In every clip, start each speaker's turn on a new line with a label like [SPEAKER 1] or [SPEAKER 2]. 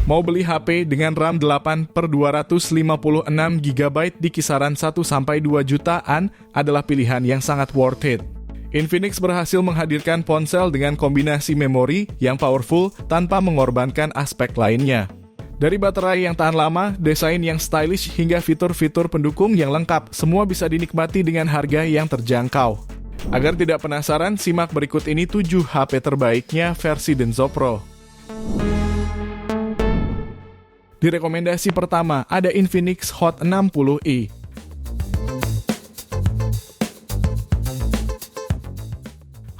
[SPEAKER 1] Mau beli HP dengan RAM 8/256GB di kisaran 1-2 jutaan adalah pilihan yang sangat worth it. Infinix berhasil menghadirkan ponsel dengan kombinasi memori yang powerful tanpa mengorbankan aspek lainnya. Dari baterai yang tahan lama, desain yang stylish hingga fitur-fitur pendukung yang lengkap, semua bisa dinikmati dengan harga yang terjangkau. Agar tidak penasaran, simak berikut ini 7 HP terbaiknya versi Denso Pro. Di rekomendasi pertama, ada Infinix Hot 60i.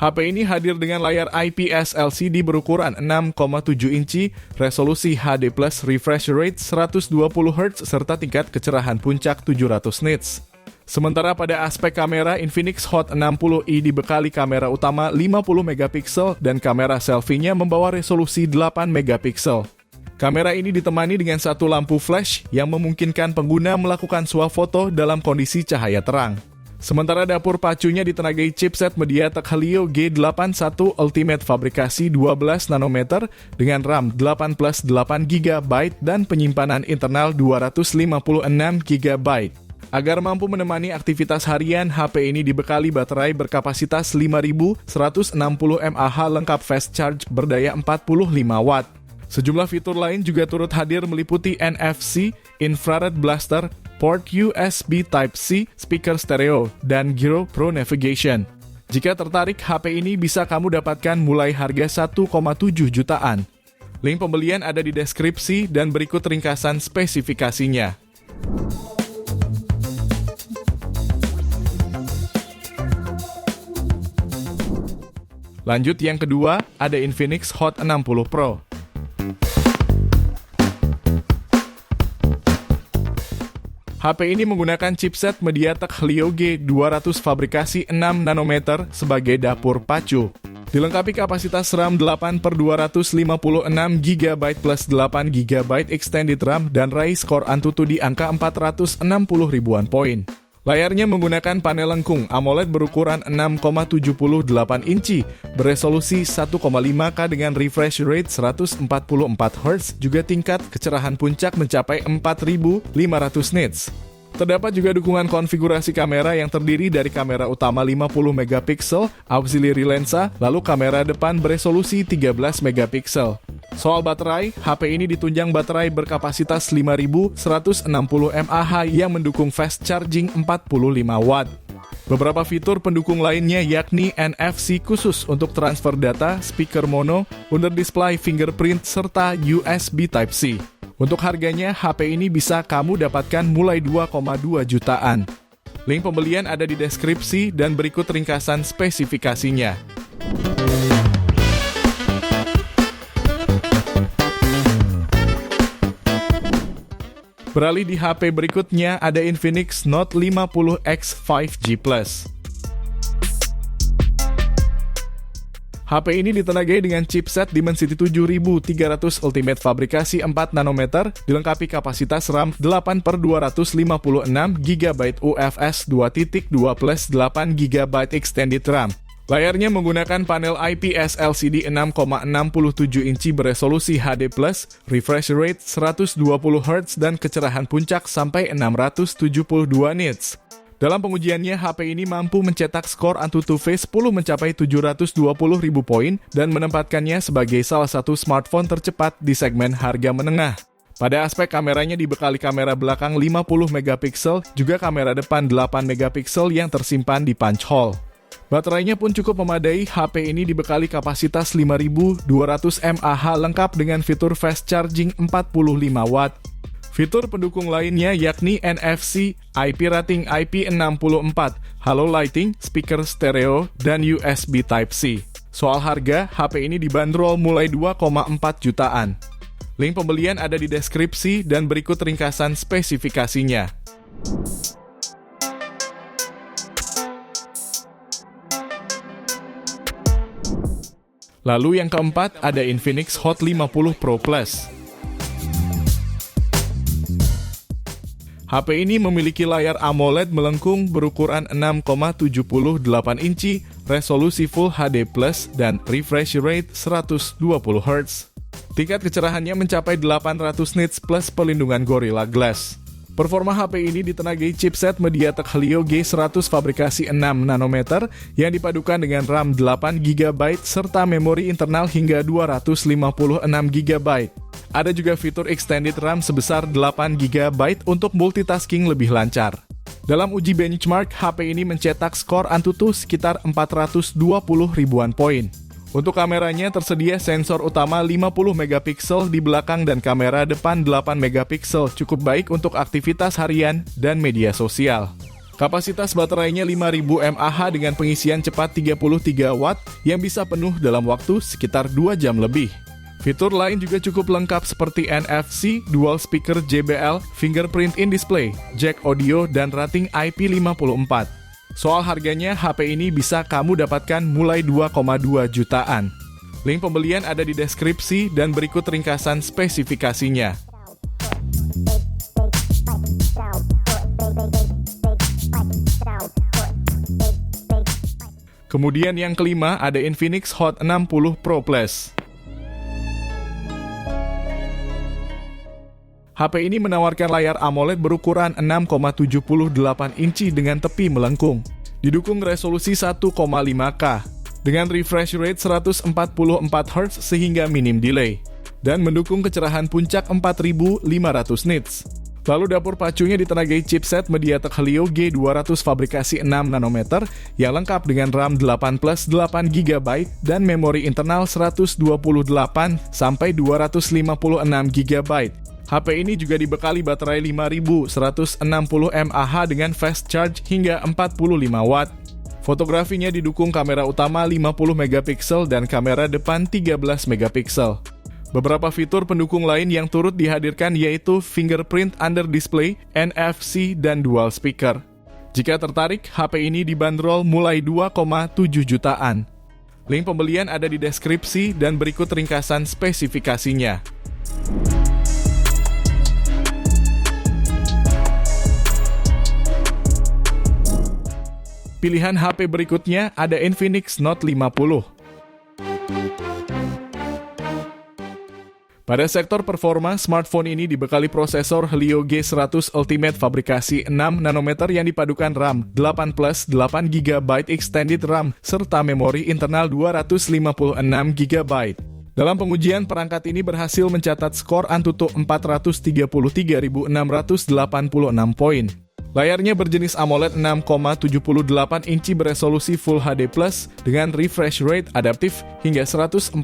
[SPEAKER 1] HP ini hadir dengan layar IPS LCD berukuran 6,7 inci, resolusi HD+, refresh rate 120Hz, serta tingkat kecerahan puncak 700 nits. Sementara pada aspek kamera, Infinix Hot 60i dibekali kamera utama 50MP dan kamera selfie-nya membawa resolusi 8MP. Kamera ini ditemani dengan satu lampu flash yang memungkinkan pengguna melakukan swafoto dalam kondisi cahaya terang. Sementara dapur pacunya ditenagai chipset MediaTek Helio G81 Ultimate fabrikasi 12 nanometer dengan RAM 8+8GB dan penyimpanan internal 256GB. Agar mampu menemani aktivitas harian, HP ini dibekali baterai berkapasitas 5160 mAh lengkap fast charge berdaya 45 watt. Sejumlah fitur lain juga turut hadir meliputi NFC, infrared blaster, port USB Type-C, speaker stereo, dan Gyro Pro Navigation. Jika tertarik, HP ini bisa kamu dapatkan mulai harga 1,7 jutaan. Link pembelian ada di deskripsi dan berikut ringkasan spesifikasinya. Lanjut yang kedua, ada Infinix Hot 60 Pro. HP ini menggunakan chipset MediaTek Helio G200 fabrikasi 6 nanometer sebagai dapur pacu. Dilengkapi kapasitas RAM 8/256GB plus 8GB extended RAM dan raih skor Antutu di angka 460 ribuan poin. Layarnya menggunakan panel lengkung AMOLED berukuran 6,78 inci, beresolusi 1,5K dengan refresh rate 144Hz, juga tingkat kecerahan puncak mencapai 4500 nits. Terdapat juga dukungan konfigurasi kamera yang terdiri dari kamera utama 50MP, auxiliary lensa, lalu kamera depan beresolusi 13MP. Soal baterai, HP ini ditunjang baterai berkapasitas 5160 mAh yang mendukung fast charging 45 watt. Beberapa fitur pendukung lainnya yakni NFC khusus untuk transfer data, speaker mono, under display fingerprint, serta USB Type-C. Untuk harganya, HP ini bisa kamu dapatkan mulai 2,2 jutaan. Link pembelian ada di deskripsi dan berikut ringkasan spesifikasinya. Beralih di HP berikutnya, ada Infinix Note 50X 5G Plus. HP ini ditenagai dengan chipset Dimensity 7300 Ultimate fabrikasi 4 nanometer, dilengkapi kapasitas RAM 8/256GB UFS 2.2 plus 8GB extended RAM. Layarnya menggunakan panel IPS LCD 6,67 inci beresolusi HD+, refresh rate 120Hz dan kecerahan puncak sampai 672 nits. Dalam pengujiannya, HP ini mampu mencetak skor Antutu V10 mencapai 720.000 poin dan menempatkannya sebagai salah satu smartphone tercepat di segmen harga menengah. Pada aspek kameranya dibekali kamera belakang 50MP, juga kamera depan 8MP yang tersimpan di punch hole. Baterainya pun cukup memadai, HP ini dibekali kapasitas 5200 mAh lengkap dengan fitur fast charging 45 watt. Fitur pendukung lainnya yakni NFC, IP rating IP64, halo lighting, speaker stereo, dan USB Type-C. Soal harga, HP ini dibanderol mulai 2,4 jutaan. Link pembelian ada di deskripsi dan berikut ringkasan spesifikasinya. Lalu yang keempat ada Infinix Hot 50 Pro Plus. HP ini memiliki layar AMOLED melengkung berukuran 6,78 inci, resolusi Full HD+, dan refresh rate 120Hz. Tingkat kecerahannya mencapai 800 nits plus perlindungan Gorilla Glass. Performa HP ini ditenagai chipset MediaTek Helio G100 fabrikasi 6 nanometer yang dipadukan dengan RAM 8 GB serta memori internal hingga 256 GB. Ada juga fitur extended RAM sebesar 8 GB untuk multitasking lebih lancar. Dalam uji benchmark, HP ini mencetak skor Antutu sekitar 420 ribuan poin. Untuk kameranya tersedia sensor utama 50 megapiksel di belakang dan kamera depan 8 megapiksel, cukup baik untuk aktivitas harian dan media sosial. Kapasitas baterainya 5000 mAh dengan pengisian cepat 33 watt yang bisa penuh dalam waktu sekitar 2 jam lebih. Fitur lain juga cukup lengkap seperti NFC, dual speaker JBL, fingerprint in display, jack audio, dan rating IP54. Soal harganya, HP ini bisa kamu dapatkan mulai 2,2 jutaan. Link pembelian ada di deskripsi dan berikut ringkasan spesifikasinya. Kemudian yang kelima ada Infinix Hot 60 Pro Plus. HP ini menawarkan layar AMOLED berukuran 6,78 inci dengan tepi melengkung. Didukung resolusi 1,5K dengan refresh rate 144 Hz sehingga minim delay dan mendukung kecerahan puncak 4500 nits. Lalu dapur pacunya ditenagai chipset MediaTek Helio G200 fabrikasi 6 nanometer yang lengkap dengan RAM 8 plus 8 GB dan memori internal 128 sampai 256 GB. HP ini juga dibekali baterai 5160 mAh dengan fast charge hingga 45 watt. Fotografinya didukung kamera utama 50 megapiksel dan kamera depan 13 megapiksel. Beberapa fitur pendukung lain yang turut dihadirkan yaitu fingerprint under display, NFC, dan dual speaker. Jika tertarik, HP ini dibanderol mulai 2,7 jutaan. Link pembelian ada di deskripsi dan berikut ringkasan spesifikasinya. Pilihan HP berikutnya ada Infinix Note 50. Pada sektor performa, smartphone ini dibekali prosesor Helio G100 Ultimate fabrikasi 6 nanometer yang dipadukan RAM 8 plus 8 GB extended RAM serta memori internal 256 GB. Dalam pengujian, perangkat ini berhasil mencatat skor Antutu 433.686 poin. Layarnya berjenis AMOLED 6,78 inci beresolusi Full HD Plus dengan refresh rate adaptif hingga 144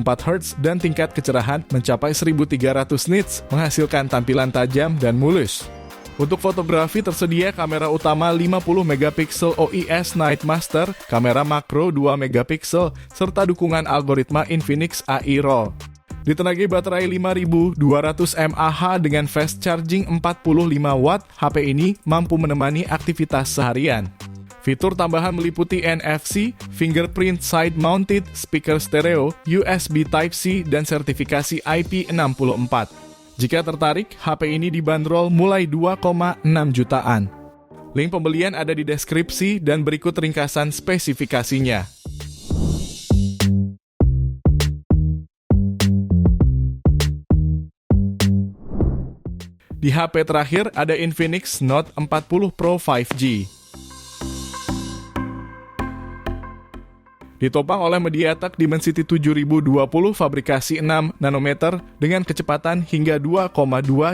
[SPEAKER 1] Hz dan tingkat kecerahan mencapai 1300 nits, menghasilkan tampilan tajam dan mulus. Untuk fotografi tersedia kamera utama 50 megapiksel OIS Night Master, kamera makro 2 megapiksel, serta dukungan algoritma Infinix AI RAW. Ditenagai baterai 5200 mAh dengan fast charging 45 watt, HP ini mampu menemani aktivitas seharian. Fitur tambahan meliputi NFC, fingerprint side-mounted, speaker stereo, USB Type-C, dan sertifikasi IP64. Jika tertarik, HP ini dibanderol mulai 2,6 jutaan. Link pembelian ada di deskripsi dan berikut ringkasan spesifikasinya. Di HP terakhir ada Infinix Note 40 Pro 5G. Ditopang oleh MediaTek Dimensity 7020 fabrikasi 6 nanometer dengan kecepatan hingga 2,2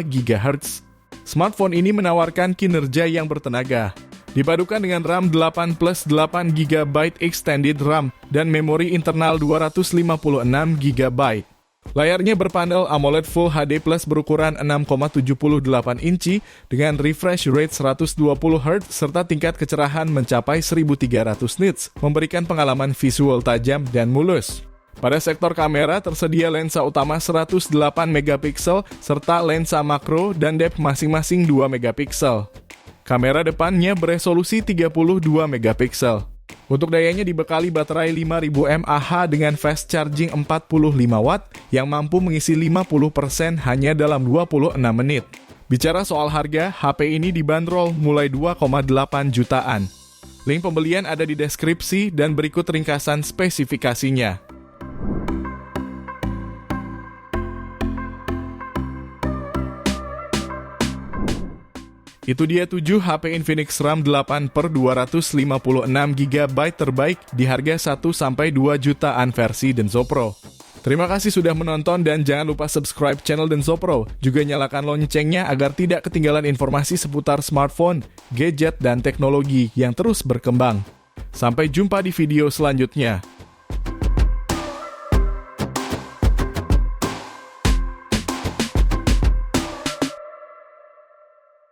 [SPEAKER 1] GHz. Smartphone ini menawarkan kinerja yang bertenaga. Dipadukan dengan RAM 8 plus 8 GB extended RAM dan memori internal 256 GB. Layarnya berpanel AMOLED Full HD Plus berukuran 6,78 inci dengan refresh rate 120 Hz serta tingkat kecerahan mencapai 1300 nits, memberikan pengalaman visual tajam dan mulus. Pada sektor kamera tersedia lensa utama 108 megapiksel serta lensa makro dan depth masing-masing 2 megapiksel. Kamera depannya beresolusi 32 megapiksel. Untuk dayanya dibekali baterai 5000 mAh dengan fast charging 45 watt yang mampu mengisi 50% hanya dalam 26 menit. Bicara soal harga, HP ini dibanderol mulai 2,8 jutaan. Link pembelian ada di deskripsi dan berikut ringkasan spesifikasinya. Itu dia 7 HP Infinix RAM 8 per 256 GB terbaik di harga 1-2 jutaan versi Denso Pro. Terima kasih sudah menonton dan jangan lupa subscribe channel Denso Pro. Juga nyalakan loncengnya agar tidak ketinggalan informasi seputar smartphone, gadget, dan teknologi yang terus berkembang. Sampai jumpa di video selanjutnya.